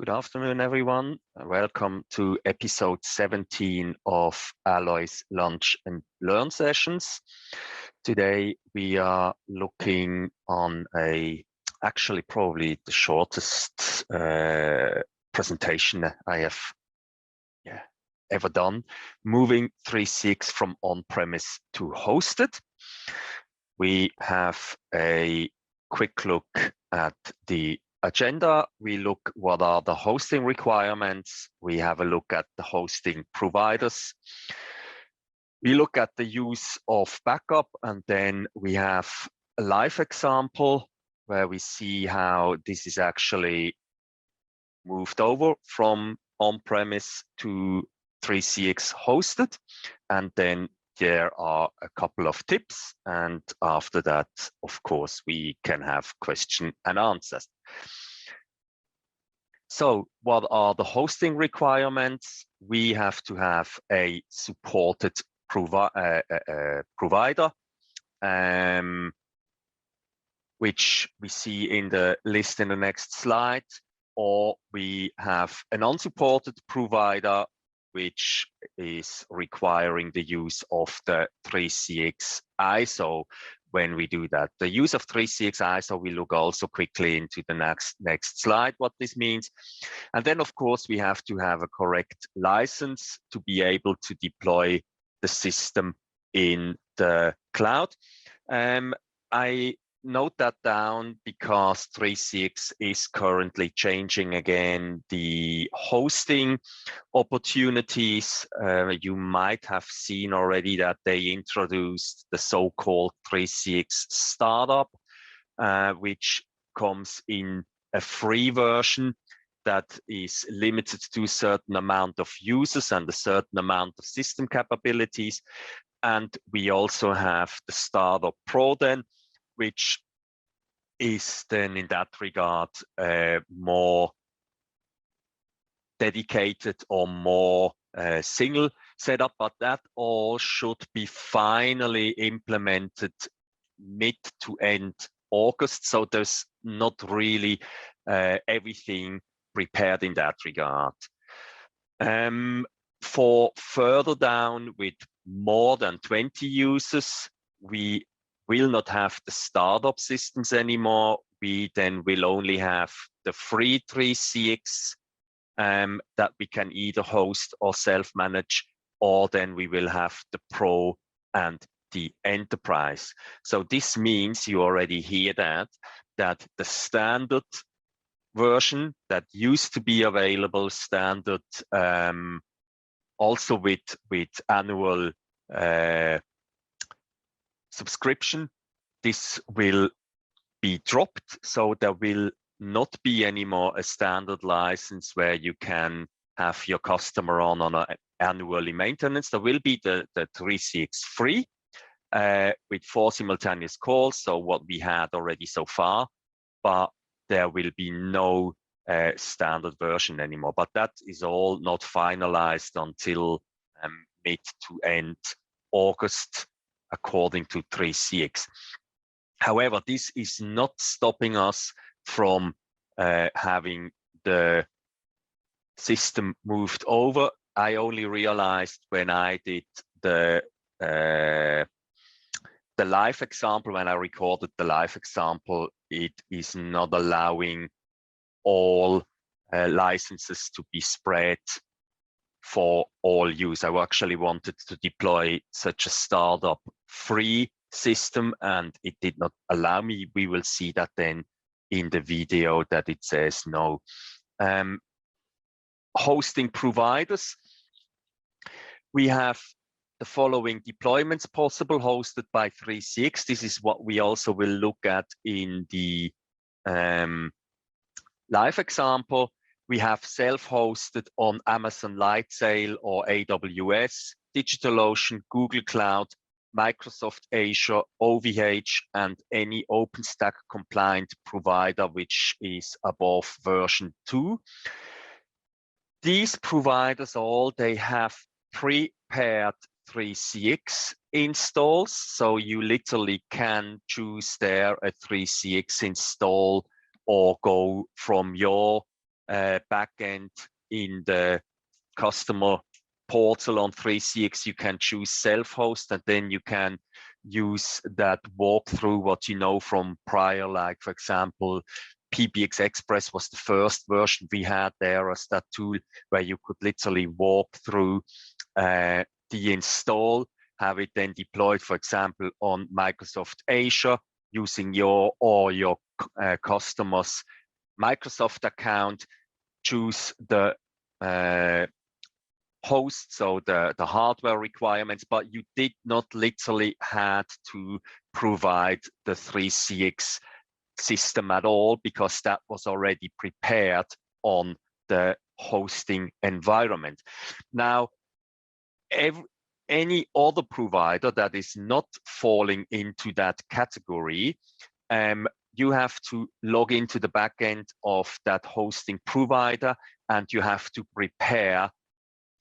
Good afternoon, everyone. Welcome to episode 17 of Alois Lunch and Learn sessions. Today we are looking on actually probably the shortest presentation I have ever done, moving 3CX from on-premise to hosted. We have a quick look at the agenda. We look what are the hosting requirements. We have a look at the hosting providers. We look at the use of backup, and then we have a live example where we see how this is actually moved over from on-premise to 3CX hosted. And then there are a couple of tips, and after that, of course, we can have question and answers. So what are the hosting requirements? We have to have a supported provider, which we see in the list in the next slide, or we have an unsupported provider which is requiring the use of the 3CX ISO when we do that. The use of 3CX ISO, we look also quickly into the next slide what this means. And then, of course, we have to have a correct license to be able to deploy the system in the cloud. I note that down because 3CX is currently changing again the hosting opportunities. You might have seen already that they introduced the so-called 3CX startup, which comes in a free version that is limited to a certain amount of users and a certain amount of system capabilities. And we also have the Startup Pro then, which is then in that regard more dedicated or more single setup, but that all should be finally implemented mid to end August. So there's not really everything prepared in that regard. For further down with more than 20 users, we will not have the startup systems anymore. We then will only have the free 3CX that we can either host or self-manage, or then we will have the Pro and the Enterprise. So this means you already hear that the standard version that used to be available, standard also with annual subscription, this will be dropped. So there will not be anymore a standard license where you can have your customer on an annually maintenance. There will be the 3CX free with 4 simultaneous calls, so what we had already so far, but there will be no standard version anymore. But that is all not finalized until mid to end August, according to 3CX. However, this is not stopping us from having the system moved over. I only realized when I did the live example, when I recorded the live example, it is not allowing all licenses to be spread for all use. I actually wanted to deploy such a startup free system and it did not allow me. We will see that then in the video that it says no. Hosting providers. We have the following deployments possible hosted by 3CX. This is what we also will look at in the live example. We have self-hosted on Amazon Lightsail or AWS, DigitalOcean, Google Cloud, Microsoft Azure, OVH, and any OpenStack compliant provider which is above version 2. These providers they have prepared 3CX installs, so you literally can choose there a 3CX install or go from your backend in the customer portal on 3CX. You can choose self-host, and then you can use that walkthrough what you know from prior, like for example, PBX Express was the first version we had there as that tool where you could literally walk through the install, have it then deployed, for example, on Microsoft Azure using your customer's Microsoft account, choose the host, so the hardware requirements, but you did not literally had to provide the 3CX system at all, because that was already prepared on the hosting environment. Now, any other provider that is not falling into that category, you have to log into the backend of that hosting provider, and you have to prepare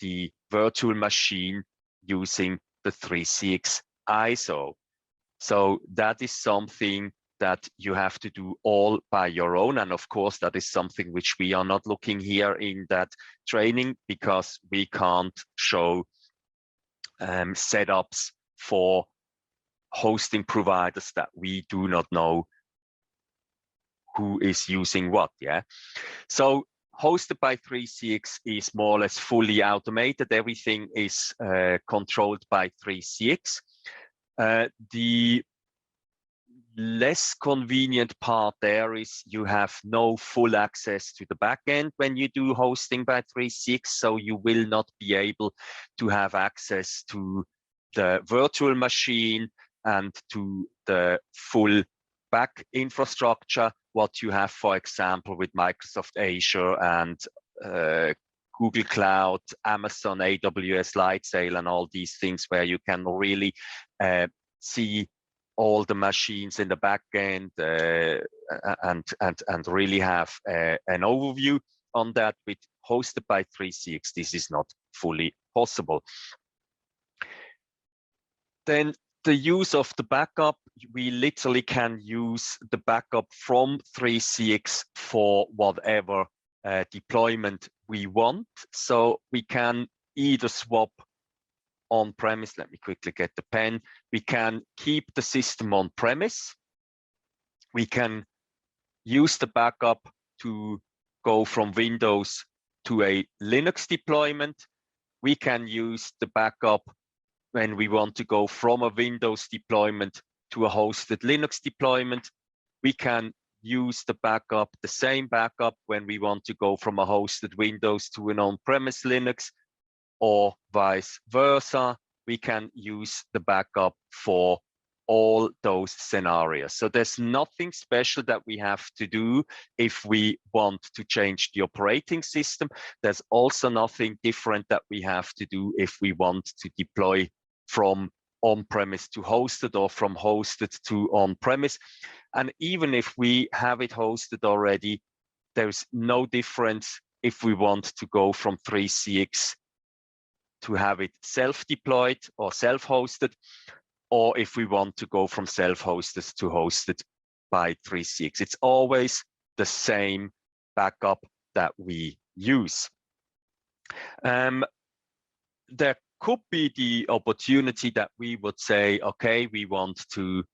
the virtual machine using the 3CX ISO. So that is something that you have to do all by your own. And of course, that is something which we are not looking here in that training, because we can't show setups for hosting providers that we do not know who is using what. Yeah. So hosted by 3CX is more or less fully automated. Everything is controlled by 3CX. The less convenient part there is you have no full access to the backend when you do hosting by 3CX, so you will not be able to have access to the virtual machine and to the full back infrastructure, what you have, for example, with Microsoft Azure and Google Cloud, Amazon, AWS Lightsail, and all these things, where you can really see all the machines in the backend and really have an overview on that. With hosted by 3CX, this is not fully possible. Then the use of the backup, we literally can use the backup from 3CX for whatever deployment we want. So we can either swap on-premise. Let me quickly get the pen. We can keep the system on-premise. We can use the backup to go from Windows to a Linux deployment. We can use the backup when we want to go from a Windows deployment to a hosted Linux deployment. We can use the backup, the same backup, when we want to go from a hosted Windows to an on-premise Linux, or vice versa. We can use the backup for all those scenarios. So there's nothing special that we have to do if we want to change the operating system. There's also nothing different that we have to do if we want to deploy from on-premise to hosted, or from hosted to on-premise. And even if we have it hosted already, there's no difference if we want to go from 3CX to have it self-deployed or self-hosted, or if we want to go from self-hosted to hosted by 3CX. It's always the same backup that we use. There could be the opportunity that we would say, okay, we want to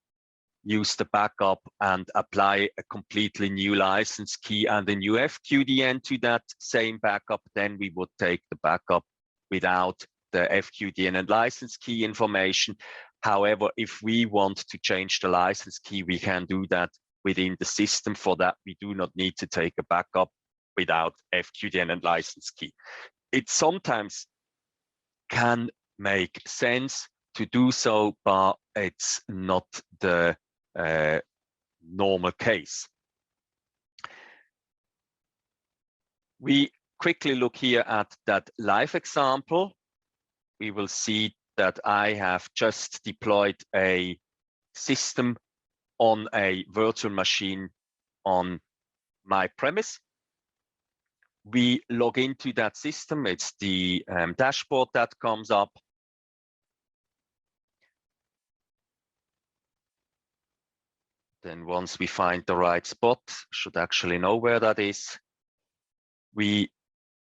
use the backup and apply a completely new license key and a new FQDN to that same backup. Then we would take the backup without the FQDN and license key information. However, if we want to change the license key, we can do that within the system. For that, we do not need to take a backup without FQDN and license key. It sometimes can make sense to do so, but it's not the normal case. We quickly look here at that live example. We will see that I have just deployed a system on a virtual machine on my premise. We log into that system. It's the dashboard that comes up. Then once we find the right spot, should actually know where that is. we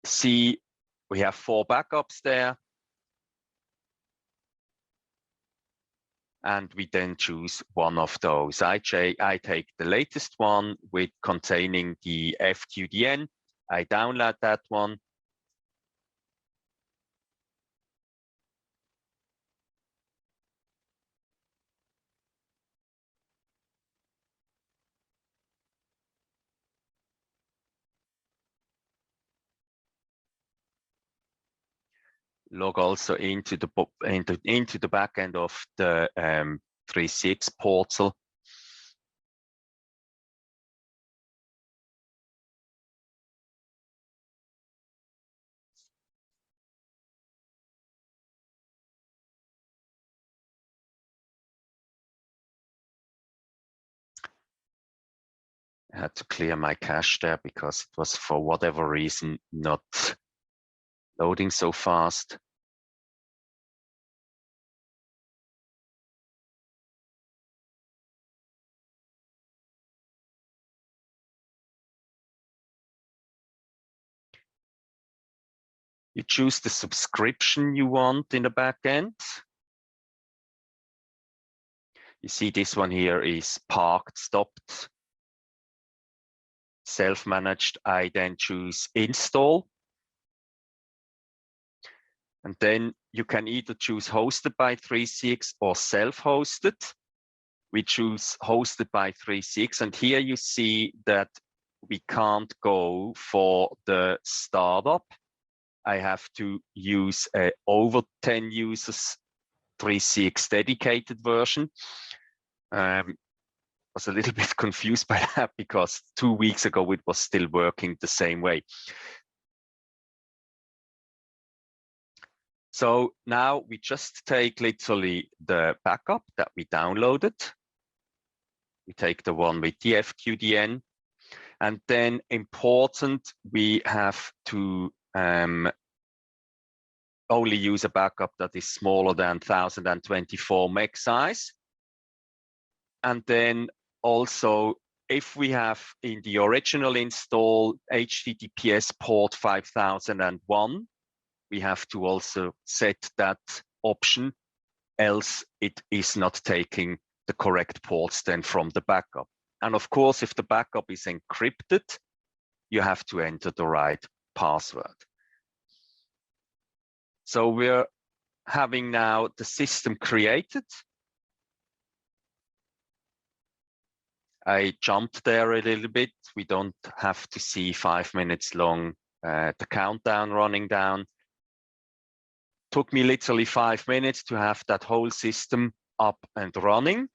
see we have 4 backups there. And we then choose one of those. I take the latest one with containing the FQDN. I download that one. Log also into the back end of the 3CX portal. I had to clear my cache there because it was, for whatever reason, not loading so fast. You choose the subscription you want in the back end. You see this one here is parked, stopped, self-managed. I then choose install. And then you can either choose hosted by 3CX or self-hosted. We choose hosted by 3CX. And here you see that we can't go for the startup. I have to use a over 10 users 3CX dedicated version. Was a little bit confused by that because 2 weeks ago it was still working the same way. So now we just take literally the backup that we downloaded. We take the one with the FQDN, and then important, we have to only use a backup that is smaller than 1024 meg size. And then also, if we have in the original install HTTPS port 5001, we have to also set that option, else it is not taking the correct ports then from the backup. And of course, if the backup is encrypted, you have to enter the right password. So we're having now the system created. I jumped there a little bit. We don't have to see 5 minutes long the countdown running down. Took me literally 5 minutes to have that whole system up and running.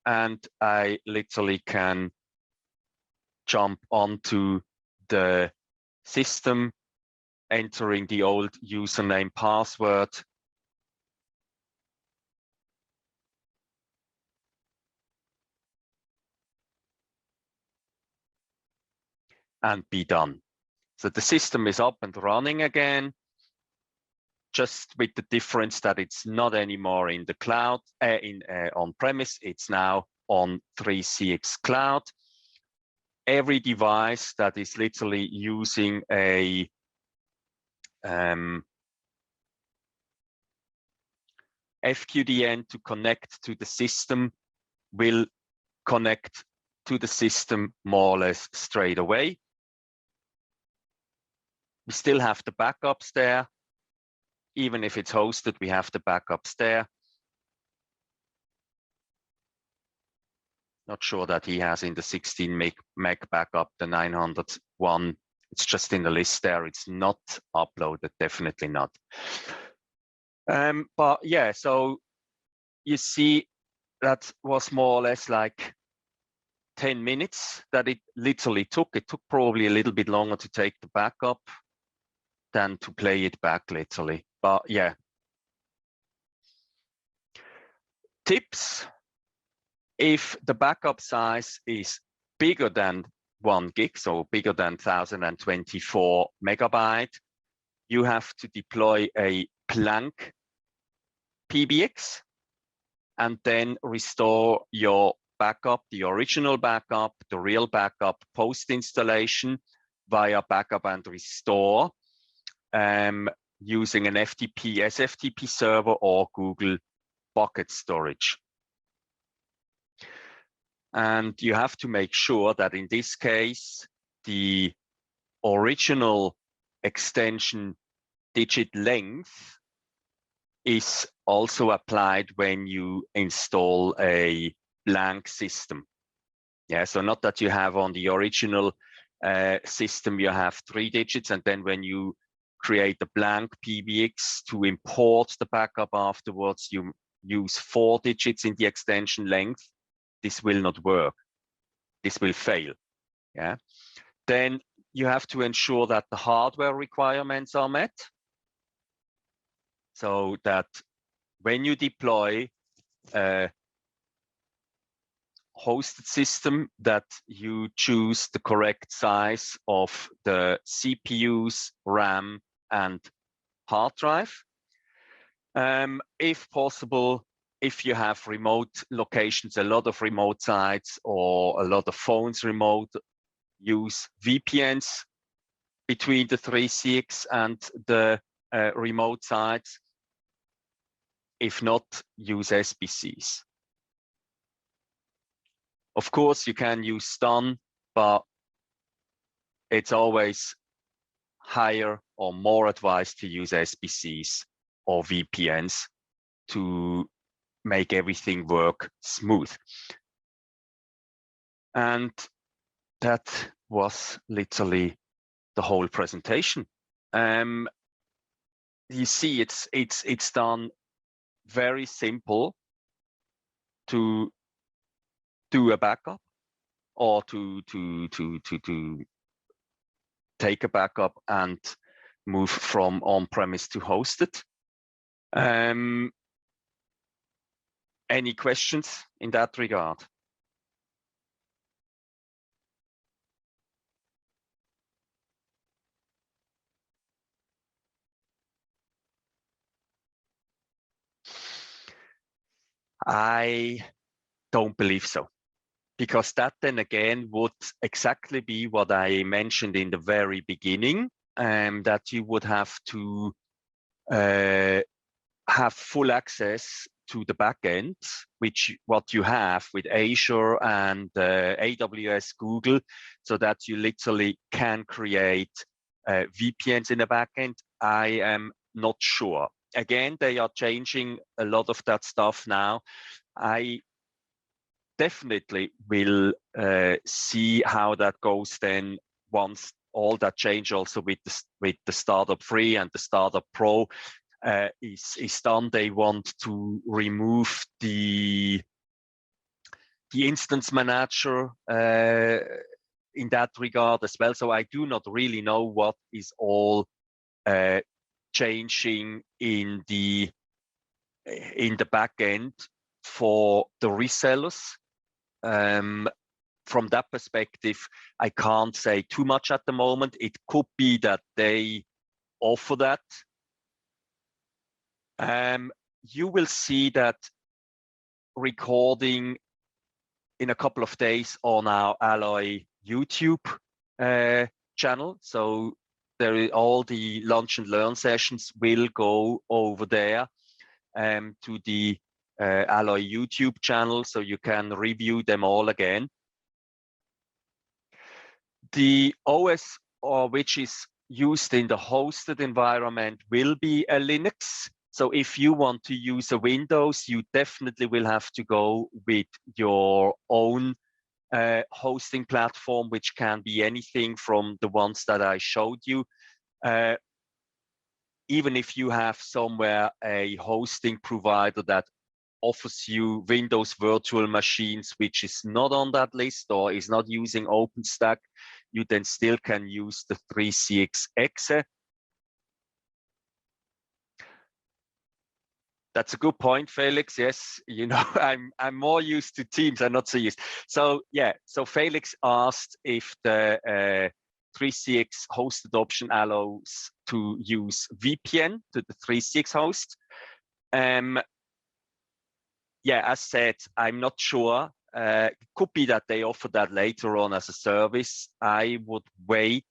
And I literally can jump onto the system, entering the old username, password. And be done. So the system is up and running again, just with the difference that it's not anymore in the cloud, on-premise, it's now on 3CX Cloud. Every device that is literally using a FQDN to connect to the system will connect to the system more or less straight away. We still have the backups there. Even if it's hosted, we have the backups there. Not sure that he has in the 16 meg backup, the 901. It's just in the list there. It's not uploaded, definitely not. But yeah, so you see that was more or less like 10 minutes that it literally took. It took probably a little bit longer to take the backup than to play it back literally. But yeah. Tips: if the backup size is bigger than 1 gig, so bigger than 1024 megabyte, you have to deploy a Planck PBX and then restore your backup, the original backup, the real backup post installation, via backup and restore using an FTP, SFTP server or Google Bucket Storage. And you have to make sure that in this case, the original extension digit length is also applied when you install a blank system. Yeah, so not that you have on the original system, you have 3 digits, and then when you create a blank PBX to import the backup afterwards, you use 4 digits in the extension length. This will not work. This will fail. Yeah. Then you have to ensure that the hardware requirements are met, so that when you deploy a hosted system, that you choose the correct size of the CPUs, RAM, and hard drive. If possible, if you have remote locations, a lot of remote sites or a lot of phones remote, use VPNs between the 3CX and the remote sites. If not, use SBCs. Of course, you can use Stun, but it's always higher or more advised to use SBCs or VPNs to make everything work smooth. And that was literally the whole presentation. You see, it's done very simple to do a backup or to take a backup and move from on-premise to hosted. Any questions in that regard? I don't believe so, because that then again would exactly be what I mentioned in the very beginning, that you would have to have full access to the backend, which what you have with Azure and AWS Google, so that you literally can create VPNs in the backend. I am not sure. Again, they are changing a lot of that stuff now. I definitely will see how that goes then once all that change also with the Startup Free and the Startup Pro is done. They want to remove the instance manager in that regard as well. So I do not really know what is all changing in the back end for the resellers. From that perspective, I can't say too much at the moment. It could be that they offer that. You will see that recording in a couple of days on our Alloy YouTube channel. So all the Lunch and Learn sessions will go over there to the Alloy YouTube channel, so you can review them all again. The OS, which is used in the hosted environment, will be a Linux. So if you want to use a Windows, you definitely will have to go with your own hosting platform, which can be anything from the ones that I showed you. Even if you have somewhere a hosting provider that offers you Windows virtual machines, which is not on that list or is not using OpenStack, you then still can use the 3CX Exe. That's a good point, Felix. Yes, you know, I'm more used to Teams. I'm not so used. So yeah, so Felix asked if the 3CX hosted option allows to use VPN to the 3CX host. Yeah, as said, I'm not sure. could be that they offer that later on as a service. I would wait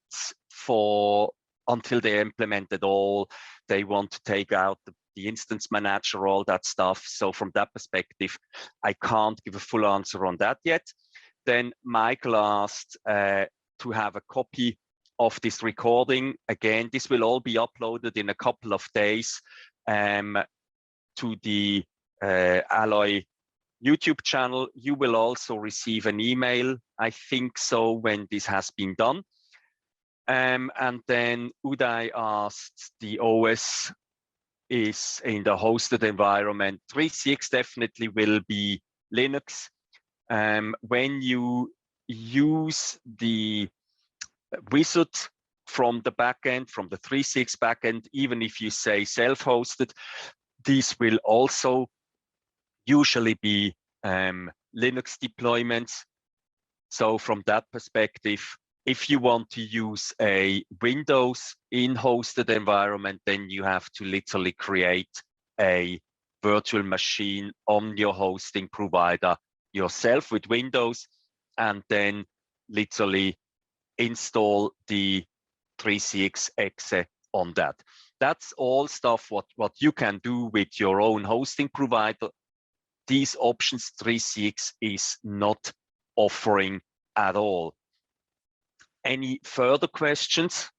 until they implement it all. They want to take out the instance manager, all that stuff. So from that perspective, I can't give a full answer on that yet. Then Michael asked to have a copy of this recording. Again, this will all be uploaded in a couple of days to the Alloy YouTube channel. You will also receive an email, I think so, when this has been done. And then Uday asked, the OS is in the hosted environment. 3CX definitely will be Linux. When you use the wizard from the backend, from the 3CX backend, even if you say self-hosted, these will also usually be Linux deployments. So from that perspective, if you want to use a Windows in hosted environment, then you have to literally create a virtual machine on your hosting provider yourself with Windows, and then literally install the 3CX exe on that. That's all stuff what you can do with your own hosting provider. These options 3CX is not offering at all. Any further questions?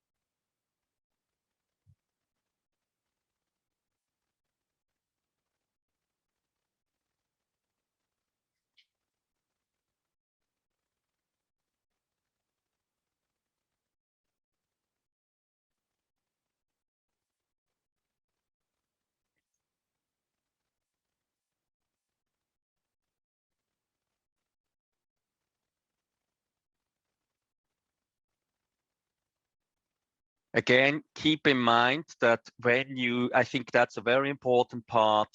Again, keep in mind that when you, I think that's a very important part.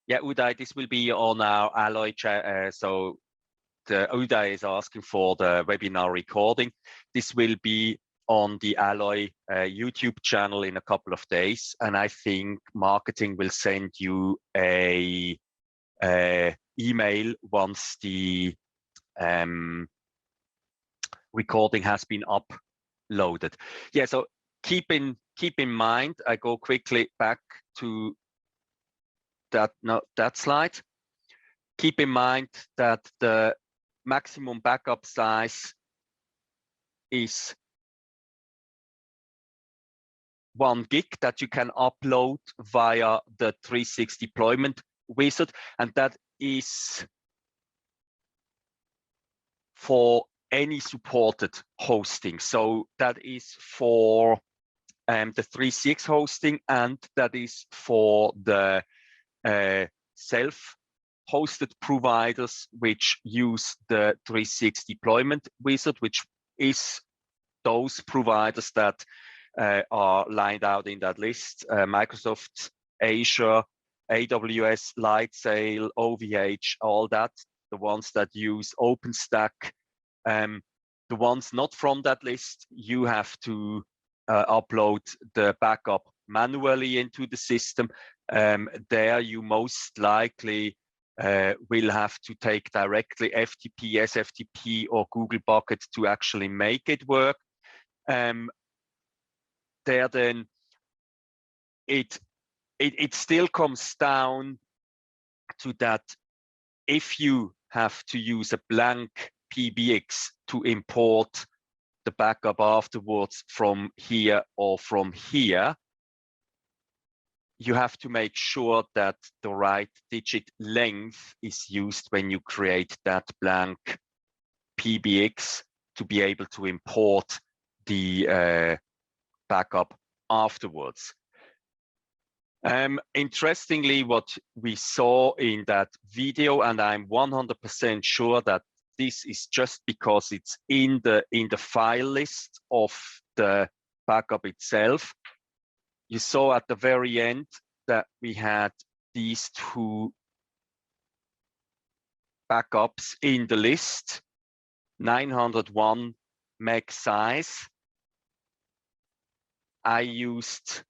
Yeah, Uday, this will be on our Alloy chat. So the Uday is asking for the webinar recording. This will be on the Alloy YouTube channel in a couple of days. And I think marketing will send you a email once the recording has been uploaded. Yeah, so keep in mind, I go quickly back to that slide. Keep in mind that the maximum backup size is 1 gig that you can upload via the 3CX deployment wizard, and that is for any supported hosting. So that is for the 3CX hosting, and that is for the self-hosted providers which use the 3CX deployment wizard, which is those providers that are lined out in that list: Microsoft, Azure, AWS, Lightsail, OVH, all that, the ones that use OpenStack. The ones not from that list, you have to upload the backup manually into the system. There you most likely will have to take directly FTP, SFTP, or Google Bucket to actually make it work. There then it still comes down to that if you have to use a blank PBX to import the backup afterwards from here or from here, you have to make sure that the right digit length is used when you create that blank PBX to be able to import the backup afterwards. Interestingly, what we saw in that video, and I'm 100% sure that this is just because it's in the file list of the backup itself. You saw at the very end that we had these two backups in the list, 901 meg size. I used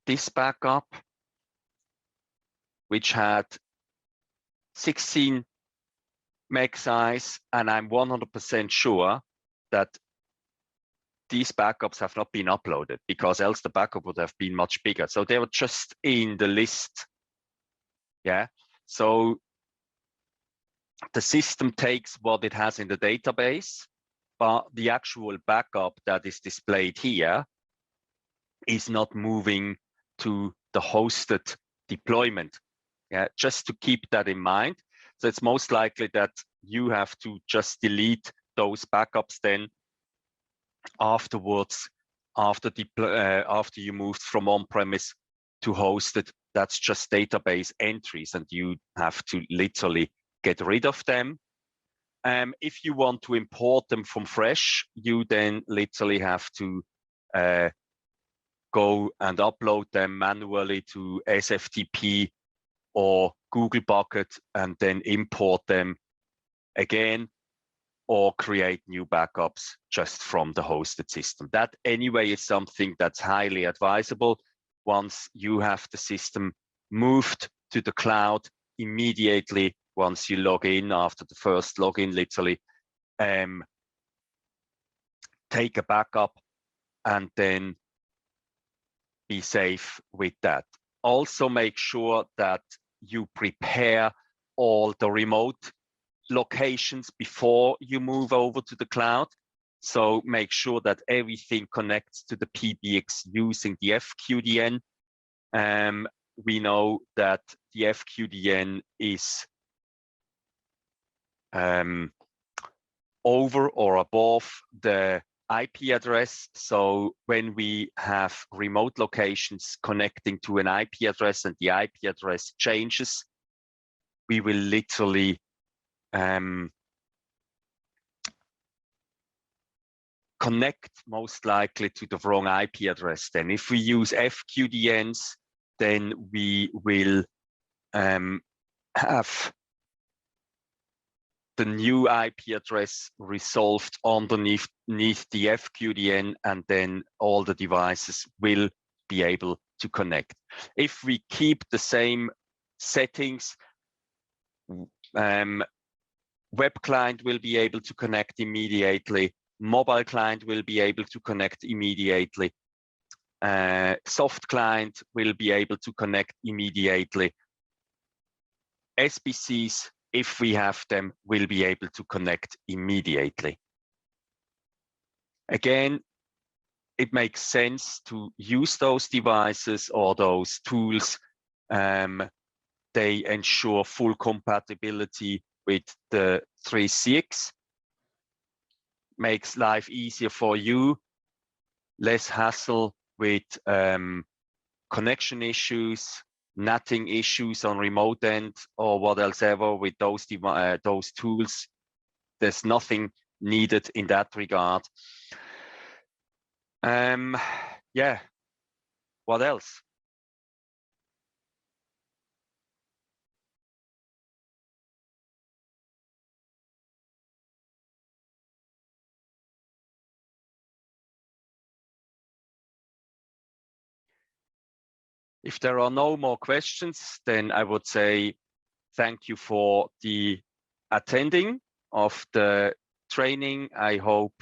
this backup, which had 16 meg size, and I'm 100% sure that these backups have not been uploaded, because else the backup would have been much bigger. So they were just in the list. Yeah. So the system takes what it has in the database, but the actual backup that is displayed here is not moving to the hosted deployment. Yeah, just to keep that in mind. So it's most likely that you have to just delete those backups then afterwards, after you moved from on-premise to hosted. That's just database entries, and you have to literally get rid of them. If you want to import them from fresh, you then literally have to go and upload them manually to SFTP or Google Bucket, and then import them again, or create new backups just from the hosted system. That anyway is something that's highly advisable. Once you have the system moved to the cloud, immediately once you log in, after the first login, literally take a backup and then be safe with that. Also make sure that you prepare all the remote locations before you move over to the cloud. So make sure that everything connects to the PBX using the FQDN. We know that the FQDN is over or above the IP address. So when we have remote locations connecting to an IP address and the IP address changes, we will literally connect most likely to the wrong IP address. Then if we use FQDNs, then we will have the new IP address resolved underneath the FQDN, and then all the devices will be able to connect. If we keep the same settings, web client will be able to connect immediately, mobile client will be able to connect immediately, soft client will be able to connect immediately. SBCs, if we have them, will be able to connect immediately. Again, it makes sense to use those devices or those tools. They ensure full compatibility with the 3CX. Makes life easier for you, less hassle with connection issues, NATing issues on remote end, or what else ever with those tools. There's nothing needed in that regard. Yeah, what else? If there are no more questions, then I would say thank you for the attending of the training. I hope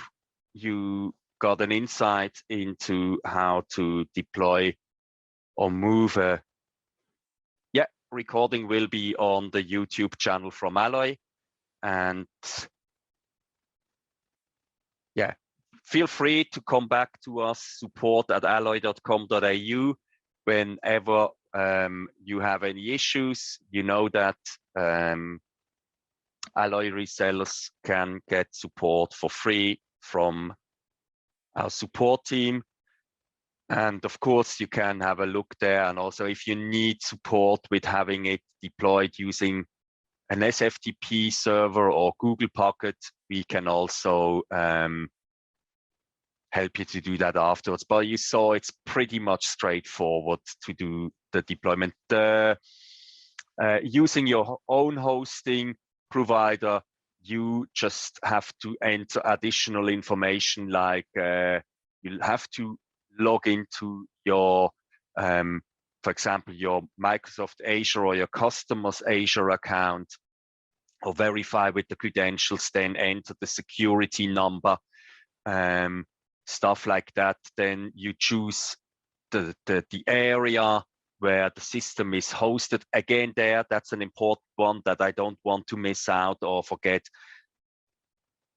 you got an insight into how to deploy or move a recording will be on the YouTube channel from Alloy. And yeah, feel free to come back to us, support@alloy.com.au, whenever you have any issues. You know that Alloy resellers can get support for free from our support team. And of course, you can have a look there. And also, if you need support with having it deployed using an SFTP server or Google Bucket, we can also help you to do that afterwards. But you saw it's pretty much straightforward to do the deployment. Using your own hosting provider, you just have to enter additional information, like you'll have to log into your, for example, your Microsoft Azure or your customer's Azure account, or verify with the credentials, then enter the security number, stuff like that. Then you choose the area where the system is hosted. Again, that's an important one that I don't want to miss out or forget.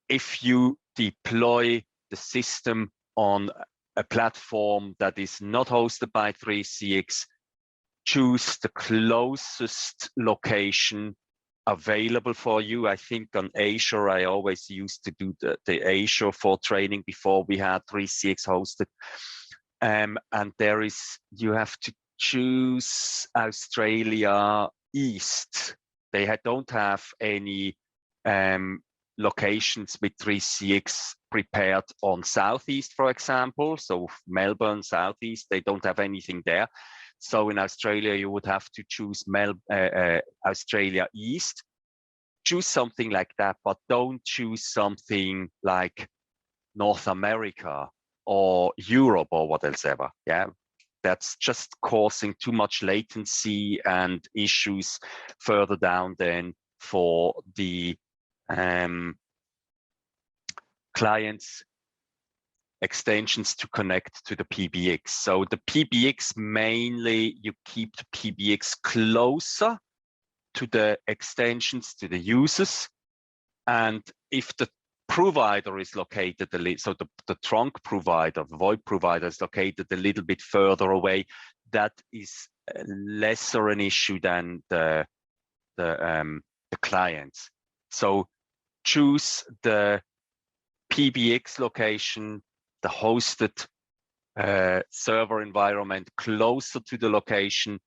If you deploy the system on a platform that is not hosted by 3CX, choose the closest location available for you. I think on Azure, I always used to do the Azure for training before we had 3CX hosted. And you have to choose Australia East. They don't have any locations with 3CX prepared on Southeast, for example. So Melbourne, Southeast, they don't have anything there. So in Australia, you would have to choose Australia East. Choose something like that, but don't choose something like North America or Europe or what else ever. Yeah, that's just causing too much latency and issues further down then for the clients extensions to connect to the PBX. So the PBX, mainly you keep the PBX closer to the extensions, to the users. And if the provider is located, so the trunk provider, the VoIP provider is located a little bit further away, that is lesser an issue than the clients. So choose the PBX location, the hosted server environment closer to the location,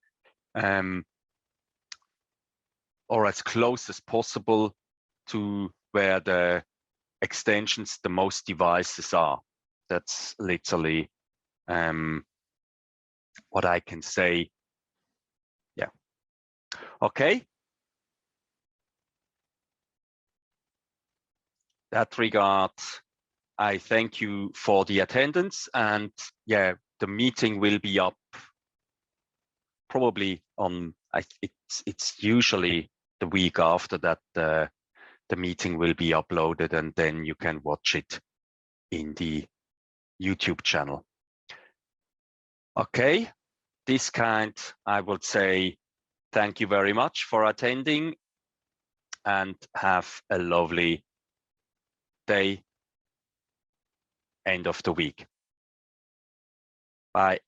or as close as possible to where the extensions, the most devices are. That's literally what I can say. Yeah. Okay. That regard, I thank you for the attendance, and yeah, the meeting will be up probably on, it's usually the week after that the meeting will be uploaded, and then you can watch it in the YouTube channel. Okay, this kind, I would say thank you very much for attending and have a lovely day, end of the week. Bye.